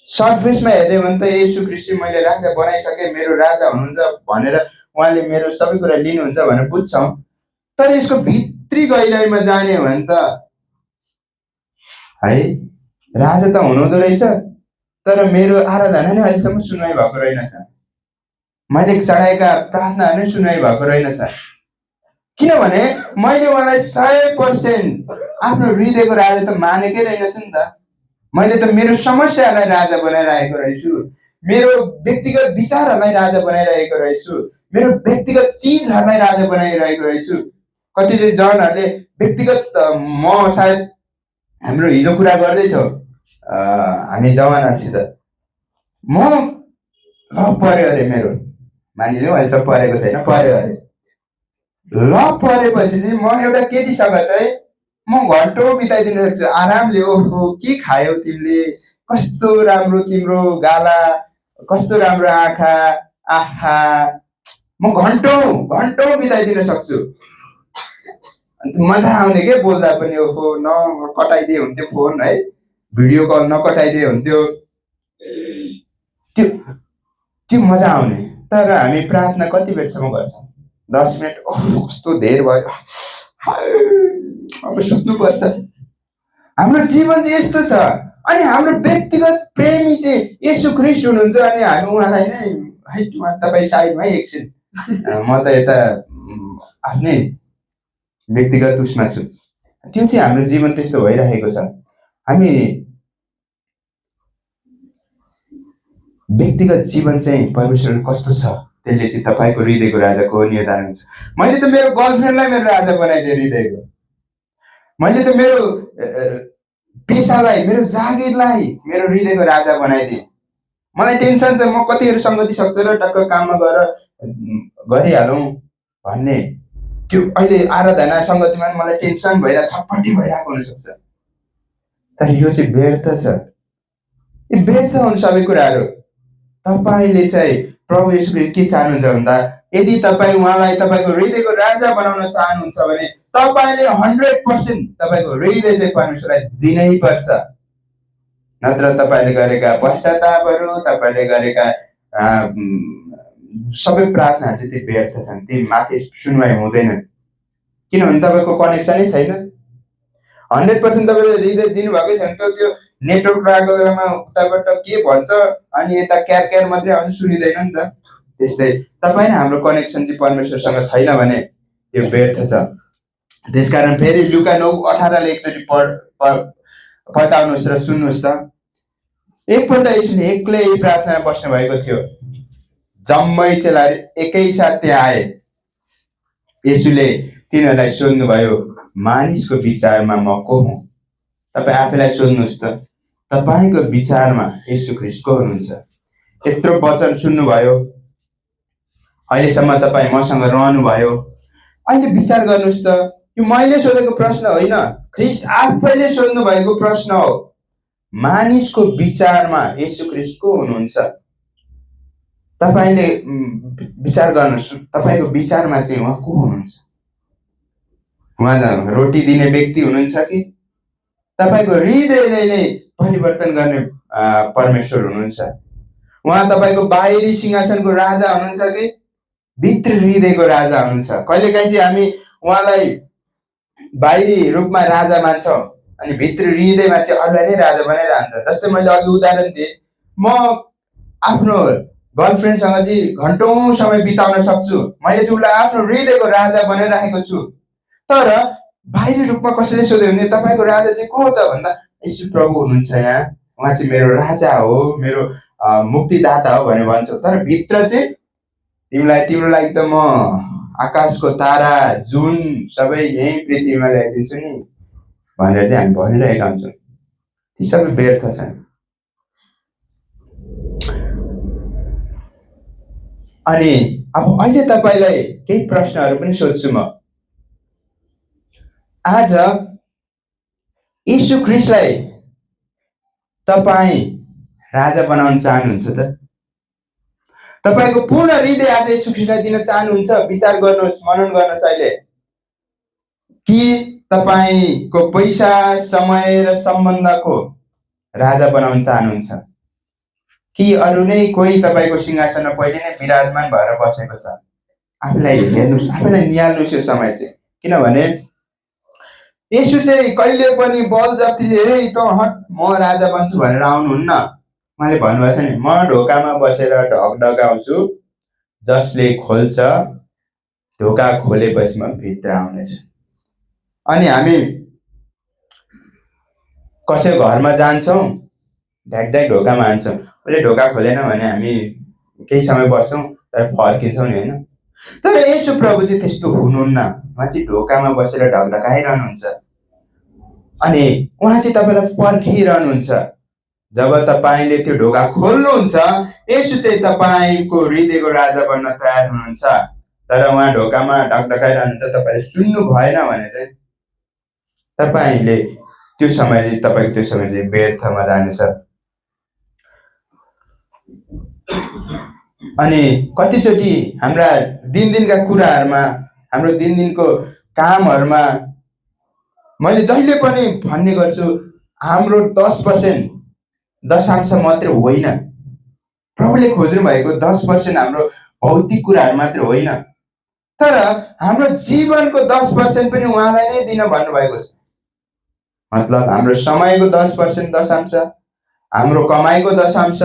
सर्फेसमा हेऱ्यो भने त येशू ख्रीष्ट मैले राजा बनाइसकेँ, मेरो राजा हुनुहुन्छ भनेर उहाँले मेरो सबै कुरा लिनुहुन्छ भनेर बुझ्छौँ, तर यसको भित्री गहिराइमा जाने हो भने त है राजा त हुनुहुँदो रहेछ, तर मेरो आराधना नै अहिलेसम्म सुनाइ भएको रहेनछ, मैले चढाएका प्रार्थनाहरू नै सुनाइ भएको रहेनछ। किनभने मैले उहाँलाई 100% आफ्नो हृदयको राजा त मानेकै रहेनछु नि त। मैले त मेरो समस्यालाई राजा बनाइरहेको रहेछु, मेरो व्यक्तिगत विचारहरूलाई राजा बनाइरहेको रहेछु, मेरो व्यक्तिगत चिजहरूलाई राजा बनाइरहेको रहेछु। कतिचोटि जनहरूले व्यक्तिगत म सायद हाम्रो हिजो कुरा गर्दै थियो हामी जवानहरूसित, म लभ पर्यो अरे मेरो, मानिलिउँ अहिलेसम्म परेको छैन, पर्यो अरे। लभ परेपछि चाहिँ म एउटा केटीसँग चाहिँ म घन्टौँ बिताइदिन सक्छु आरामले। ओहो के खायौ तिमीले, कस्तो राम्रो तिम्रो गाला, कस्तो राम्रो आँखा, आहा, म घन्टौँ बिताइदिन सक्छु। मजा आउने के बोल्दा पनि। ओहो न कटाइदिए हुन्थ्यो फोन, है भिडियो कल नकटाइदिए हुन्थ्यो, त्यो मजा आउने। तर हामी प्रार्थना कति बेरसम्म गर्छौँ? 10 मिनट। ओह कस्तो धेर भयो, अब सुत्नुपर्छ। हाम्रो जीवन चाहिँ यस्तो छ। अनि हाम्रो व्यक्तिगत प्रेमी चाहिँ येशू ख्रीष्ट हुनुहुन्छ, अनि हामी उहाँलाई नै है तपाईँ साइडमा है एकछिन, म त यता आफ्नै व्यक्तिगत उसमा छु। त्यो चाहिँ हाम्रो जीवन त्यस्तो भइरहेको छ। हामी व्यक्तिगत जीवन चाहिँ परमेश्वर कस्तो छ त्यसले चाहिँ तपाईँको हृदयको राजाको निर्धारण हुन्छ। मैले त मेरो गर्लफ्रेन्डलाई मेरो राजा बनाइदिएँ हृदयको, मैले त मेरो पेसालाई, मेरो जागिरलाई मेरो हृदयको राजा बनाइदिएँ। मलाई टेन्सन छ म कतिहरू सङ्गति सक्छ र टक्क काममा गएर गरिहालौँ भन्ने, त्यो अहिले आराधना सङ्गतिमा मलाई टेन्सन भइरहेको, छटपट्टि भइरहेको हुनसक्छ। तर यो चाहिँ व्यर्थ छ, यो व्यर्थ हुन् सबै कुराहरू। तपाईँले चाहिँ प्रभु येशू ख्रीष्ट के चाहनुहुन्छ भन्दा यदि तपाईँ उहाँलाई तपाईँको हृदयको राजा बनाउन चाहनुहुन्छ भने तपाईँले 100% तपाईँको हृदय चाहिँ परमेश्वरलाई दिनै पर्छ। नत्र तपाईँले गरेका पश्चातापहरू, तपाईँले गरेका सबै प्रार्थनाहरू चाहिँ ती व्यर्थ छन्, ती माथि सुनवाई हुँदैनन्, किनभने तपाईँको कनेक्सनै छैन। 100% तपाईँले हृदय दिनुभएकै छैन त त्यो नेटवर्क रहेको बेलामा उताबाट के भन्छ अनि यता क्यार क्यार मात्रै आउँछ, सुनिँदैन नि त। त्यस्तै तपाईँ हाम्रो कनेक्सन चाहिँ परमेश्वरसँग छैन भने त्यो व्यर्थ छ। त्यसकारण फेरि लुका 9:18 एकचोटि पल्टाउनुहोस् र सुन्नुहोस् त। एकपल्ट यसले एक्लै प्रार्थना बस्नु भएको थियो, जम्मै चेलाहरू एकैसाथ त्यहाँ आए। यसुले तिनीहरूलाई सोध्नुभयो, मानिसको विचारमा म को हुँ? तपाईँ आफैलाई सोध्नुहोस् त, तपाईँको विचारमा येशू ख्रीष्ट को हुनुहुन्छ? यत्रो वचन सुन्नुभयो, अहिलेसम्म तपाईँ मसँग रहनुभयो, अहिले विचार गर्नुहोस् त। यो मैले सोधेको प्रश्न होइन, ख्रीष्ट आफैले सोध्नु भएको प्रश्न हो। मानिसको विचारमा येशू ख्रीष्ट को हुनुहुन्छ? तपाईले विचार गर्नुहोस्, तपाईँको विचारमा चाहिँ उहाँ को हुनुहुन्छ? उहाँ रोटी दिने व्यक्ति हुनुहुन्छ कि तपाईँको हृदयले नै परिवर्तन गर्ने परमेश्वर हुनुहुन्छ? उहाँ तपाईँको बाहिरी सिंहासनको राजा हुनुहुन्छ कि भित्री हृदयको राजा हुनुहुन्छ? कहिलेकाहीँ चाहिँ हामी उहाँलाई बाहिरी रूपमा राजा मान्छौँ अनि भित्री हृदयमा चाहिँ अरूलाई नै राजा बनाइरहन्छ। जस्तै मैले अघि उदाहरण दिएँ, म आफ्नो गर्लफ्रेन्डसँग चाहिँ घन्टौँ समय बिताउन सक्छु, मैले चाहिँ उसलाई आफ्नो हृदयको राजा बनाइराखेको छु। तर बाहिरी रूपमा कसैले सोध्यो भने तपाईँको राजा चाहिँ को हो त भन्दा येशू प्रभु हुनुहुन्छ, यहाँ उहाँ चाहिँ मेरो राजा हो, मेरो मुक्तिदाता हो भनेर भन्छौ। तर भित्र चाहिँ तिम्रो लागि त म आकाशको तारा, जुन सबै यही पृथ्वीमा ल्याइदिन्छु नि भनेर चाहिँ हामी भनिरहेका हुन्छौँ। ती सबै व्यर्थ छन्। अनि अब अहिले तपाईँलाई केही प्रश्नहरू पनि सोध्छु म। आज येशू ख्रीष्टलाई तपाईँ राजा बनाउन चाहनुहुन्छ त? तपाईँको पूर्ण हृदय आज येशू ख्रीष्टलाई दिन चाहनुहुन्छ? विचार गर्नुहोस्, मनन गर्नुहोस् अहिले। कि तपाईँको पैसा, समय र सम्बन्धको राजा बनाउन चाहनुहुन्छ? कि अरू नै कोही तपाईँको सिंहासनमा पहिले नै विराजमान भएर बसेको छ? आफूलाई हेर्नुहोस्, आफूलाई निहाल्नुहोस् यो समय चाहिँ। किनभने येशू चाहिँ कहिले पनि बल जतिले हे त हट म राजा बन्छु भनेर आउनुहुन्न। उहाँले भन्नुभएको छ नि, म ढोकामा बसेर ढकढकाउँछु, जसले खोल्छ ढोका खोलेपछि म भित्र आउनेछु। अनि हामी कसैको घरमा जान्छौँ, ढ्याकढ्याक ढोकामा हान्छौँ, उसले ढोका खोलेन भने हामी केही समय बस्छौँ तर फर्किन्छौँ नि, होइन? तर येशू प्रभु चाहिँ त्यस्तो हुनुहुन्न। उहाँ चाहिँ ढोकामा बसेर ढकढकाइरहनुहुन्छ अनि उहाँ चाहिँ तपाईँलाई पर्खिरहनुहुन्छ। जब तपाईँले त्यो ढोका खोल्नुहुन्छ, येशू चाहिँ तपाईँको हृदयको राजा बन्न तयार हुनुहुन्छ। तर उहाँ ढोकामा ढकढकाइरहनुहुन्छ, तपाईँले सुन्नु भएन भने चाहिँ तपाईँले त्यो समय चाहिँ व्यर्थमा जानेछ। अनि कतिचोटि हाम्रा दिनदिनका कुराहरूमा, हाम्रो दिनदिनको कामहरूमा मैले जहिले पनि भन्ने गर्छु, हाम्रो 10% दशांश मात्रै होइन, प्रभुले खोज्नु भएको 10% हाम्रो भौतिक कुराहरू मात्रै होइन, तर हाम्रो जीवनको 10% पनि उहाँलाई नै दिन भन्नुभएको छ। मतलब हाम्रो समयको 10% दशांश, हाम्रो कमाइको दशांश,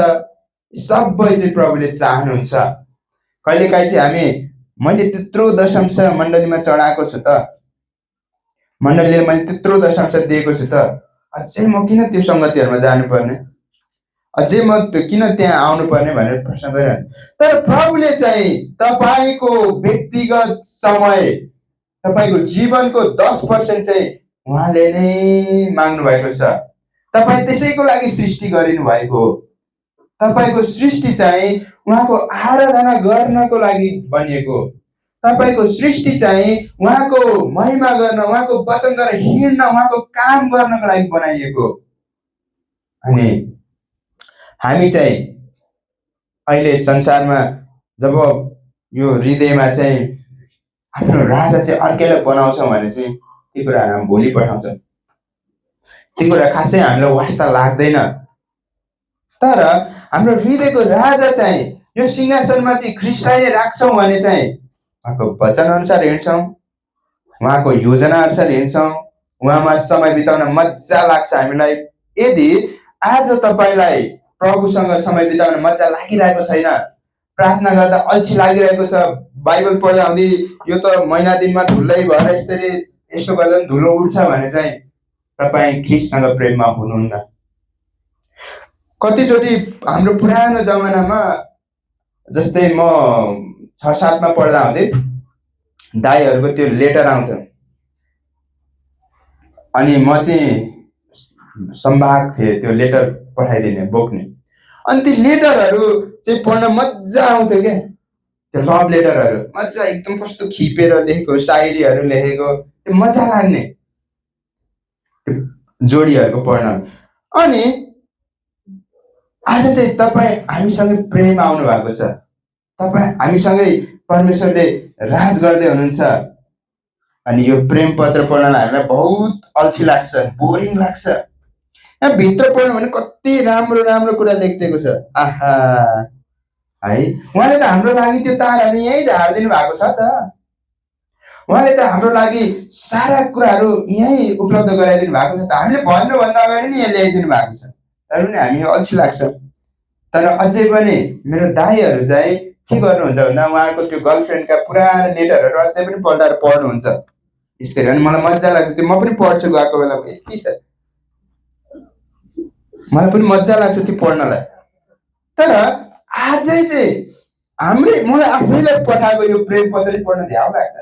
सबै चाहिँ प्रभुले चाहनुहुन्छ। कहिलेकाहीँ चाहिँ मैले त्यत्रो दशांश मण्डलीमा चढाएको छु त, मण्डलीले मैले त्यत्रो दशांश दिएको छु त, अझै म किन त्यो सङ्गतिहरूमा जानुपर्ने, अझै म किन त्यहाँ आउनुपर्ने भनेर प्रश्न गरिरहनु। तर प्रभुले चाहिँ तपाईँको व्यक्तिगत समय, तपाईँको जीवनको 10% चाहिँ उहाँले नै माग्नु भएको छ। तपाईँ त्यसैको लागि सृष्टि गरिनु भएको हो। तपाईँको सृष्टि चाहिँ उहाँको आराधना गर्नको लागि बनिएको हो। तपाईँको सृष्टि चाहिँ उहाँको महिमा गर्न, उहाँको वचनद्वारा हिँड्न, उहाँको काम गर्नको लागि बनाइएको। अनि हामी चाहिँ अहिले संसारमा जब यो हृदयमा चाहिँ आफ्नो राजा चाहिँ अर्कैलाई बनाउँछौँ भने चाहिँ ती कुराहरू हामी भोलि पठाउँछ। ती कुरा खासै हामीलाई वास्ता लाग्दैन। तर हाम्रो हृदयको राजा चाहिँ यो सिंहासनमा चाहिँ ख्रीष्टलाई नै राख्छौँ भने चाहिँ उहाँको वचन अनुसार हिँड्छौँ, उहाँको योजना अनुसार हिँड्छौँ, उहाँमा समय बिताउन मजा लाग्छ हामीलाई। यदि आज तपाईँलाई प्रभुसँग समय बिताउन मजा लागिरहेको छैन, प्रार्थना गर्दा अल्छी लागिरहेको छ, बाइबल पढ्दा हुँदै यो त महिना दिनमा धुलै भएर यसरी यसो गर्दा पनि धुलो उड्छ भने चाहिँ तपाईँ ख्रीष्टसँग प्रेममा हुनुहुन्न। कतिचोटि हाम्रो पुरानो जमानामा जस्तै म 6-7 मा पढ्दा हुँदै दाइहरूको त्यो लेटर आउँथ्यो अनि म चाहिँ सम्भाग थिएँ त्यो लेटर पठाइदिने बोक्ने। अनि ती लेटरहरू चाहिँ पढ्न मजा आउँथ्यो क्या। त्यो लभ लेटरहरू मजा एकदम कस्तो खिपेर लेखेको शायरीहरू लेखेको त्यो मजा लाग्ने जोडीहरूको पढ्न। अनि आज चाहिँ तपाईँ हामीसँगै प्रेम आउनु भएको छ, तपाईँ हामीसँगै परमेश्वरले राज गर्दै हुनुहुन्छ। अनि यो प्रेम पत्र पढ्नलाई हामीलाई बहुत अल्छी लाग्छ, बोरिङ लाग्छ। यहाँ भित्र पढ्नु भने कति राम्रो राम्रो कुरा लेखिदिएको छ। आहा है, उहाँले त हाम्रो लागि त्यो तारहरू यहीँ झारिदिनु भएको छ त। उहाँले त हाम्रो लागि सारा कुराहरू यहीँ उपलब्ध गराइदिनु भएको छ त। हामीले भन्नुभन्दा अगाडि नै यहाँ ल्याइदिनु भएको छ। तर पनि हामी अल्छी लाग्छ। तर अझै पनि मेरो दाइहरू चाहिँ के गर्नुहुन्छ भन्दा उहाँको त्यो गर्लफ्रेन्डका पुरानो लेटरहरू अझै पनि पल्टाएर पढ्नुहुन्छ यसरी। अनि मलाई मजा लाग्छ, त्यो म पनि पढ्छु गएको बेलामा। यति छ मलाई पनि मजा लाग्छ त्यो पढ्नलाई। तर आजै चाहिँ मलाई आफैलाई पठाएको यो प्रेम पत्र पढ्न ध्याउ लाग्छ।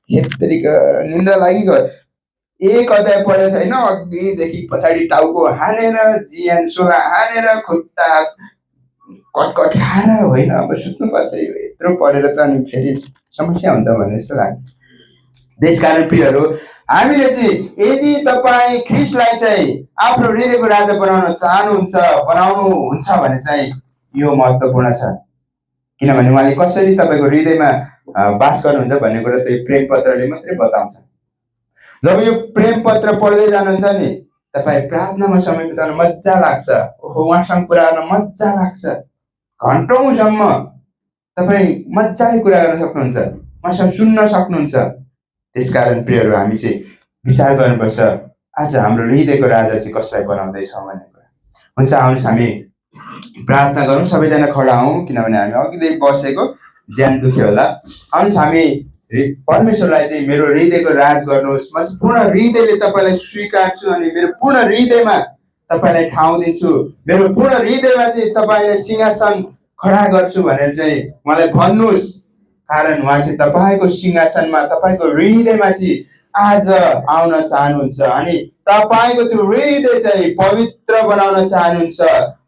यत्रिक निन्द्रा लागिगयो। एक अध्याय पढेको छैन, अघिदेखि पछाडि टाउको हानेर जियान सोला हानेर खुट्टा कटकट खाएर होइन अब सुत्नुपर्छ। यो यत्रो पढेर त अनि फेरि समस्या हुन्छ भन्ने जस्तो लाग्छ। त्यसकारण प्रियहरू, हामीले चाहिँ यदि तपाईँ ख्रीष्टलाई चाहिँ आफ्नो हृदयको राजा बनाउनुहुन्छ भने चाहिँ यो महत्त्वपूर्ण छ। किनभने उहाँले कसरी तपाईँको हृदयमा वास गर्नुहुन्छ भन्ने कुरा त प्रेम पत्रले मात्रै बताउँछ। जब यो प्रेम पत्र पढ्दै जानुहुन्छ नि, तपाईँ प्रार्थनामा समय बिताउन मजा लाग्छ, उहाँसँग कुरा गर्न मजा लाग्छ। घन्टौँसम्म तपाईँ मजाले कुरा गर्न सक्नुहुन्छ, उहाँसँग सुन्न सक्नुहुन्छ। त्यसकारण प्रियहरू, हामी चाहिँ विचार गर्नुपर्छ आज हाम्रो हृदयको राजा चाहिँ कसलाई बनाउँदैछौँ भन्ने कुरा। हुन्छ, आउनुहोस् हामी प्रार्थना गरौँ। सबैजना खडा हौँ, किनभने हामी अघिदेखि बसेको ज्यान दुख्यो होला। आउनुहोस् हामी परमेश्वरलाई चाहिँ मेरो हृदयको राज गर्नुहोस्, म पूर्ण हृदयले तपाईँलाई स्वीकार्छु अनि मेरो पूर्ण हृदयमा तपाईँलाई ठाउँ दिन्छु, मेरो पूर्ण हृदयमा चाहिँ तपाईँले सिंहासन खडा गर्छु भनेर चाहिँ मलाई भन्नुहोस्। कारण उहाँ चाहिँ तपाईँको सिंहासनमा, तपाईँको हृदयमा चाहिँ आज आउन चाहनुहुन्छ अनि तपाईँको त्यो हृदय चाहिँ पवित्र बनाउन चाहनुहुन्छ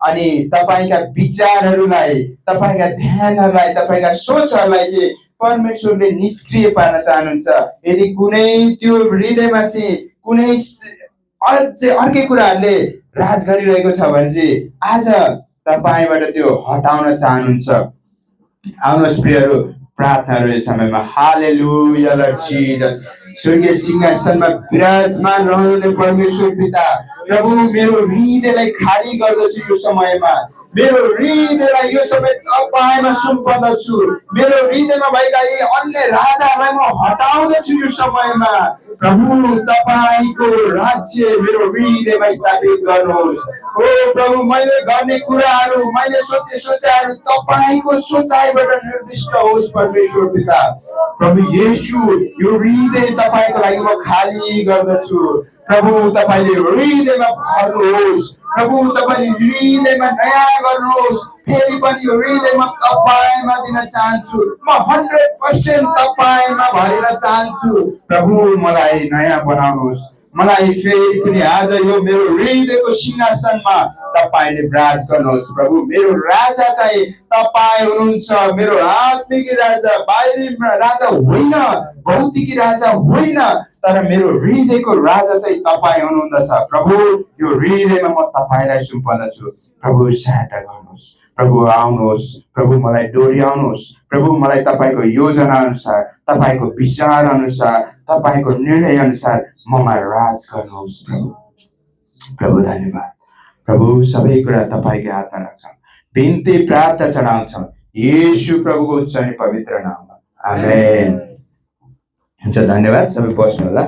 अनि तपाईँका विचारहरूलाई, तपाईँका ध्यानहरूलाई, तपाईँका सोचहरूलाई चाहिँ परमेश्वरले निष्क्रिय पार्न चाहनुहुन्छ। यदि कुनै त्यो हृदयमा चाहिँ कुनै अझै अर्कै कुराहरूले राज गरिरहेको छ भने चाहिँ आज तपाईँबाट त्यो हटाउन चाहनुहुन्छ। आउनुहोस् प्रियहरू, प्रार्थनाहरू यस समयमा। हालेलुया लर्ड जीसस। स्वर्गीय सिंहासनमा विराजमान रहनुहुने परमेश्वर पिता, प्रभु मेरो हृदयलाई खाली गर्दछु यो समयमा। मेरो हृदयलाई यो समय तपाईँमा सुम्पदछु। मेरो हृदयमा भएका यी अन्य राजाहरूलाई म हटाउँदछु यो समयमा। प्रभु तपाईँको राज्य मेरो हृदयमा स्थापित गर्नुहोस्। ओ प्रभु, मैले गर्ने कुराहरू, मैले सोचे सोचाइहरू तपाईँको सोचाइबाट निर्दिष्ट होस् परमेश्वर पिता। प्रभु येशू, यो हृदय तपाईँको लागि म खाली गर्दछु। प्रभु तपाईँले हृदयमा भर्नुहोस्। प्रभु तपाईँले हृदयमा नयाँ गर्नुहोस्। फेरि पनि यो हृदयमा तपाईँमा दिन चाहन्छु। म 100% तपाईँमा भरिन चाहन्छु। प्रभु मलाई नयाँ बनाउनुहोस्। मलाई फेरि पनि आज यो मेरो हृदयको सिंहासनमा तपाईँले राज गर्नुहोस्। प्रभु मेरो राजा चाहिँ तपाईँ हुनुहुन्छ। मेरो आत्मिक राजा, बाहिरी राजा होइन, भौतिक राजा होइन, तर मेरो हृदयको राजा चाहिँ तपाईँ हुनुहुँदछ प्रभु। यो हृदयमा म तपाईँलाई सुम्पर्दछु प्रभु। सहायता गर्नुहोस् प्रभु, आउनुहोस् प्रभु, मलाई डोर्याउनुहोस् प्रभु। मलाई तपाईँको योजना अनुसार, तपाईँको विचार अनुसार, तपाईँको निर्णय अनुसार ममा राज गर्नुहोस् प्रभु। प्रभु धन्यवाद प्रभु। सबै कुरा तपाईँकै हातमा राख्छौँ, बिन्ती प्रार्थना चढाउँछौँ येशू प्रभुको उच्च अनि पवित्र नाममा, आमेन। हुन्छ, धन्यवाद। सबै बस्नु होला।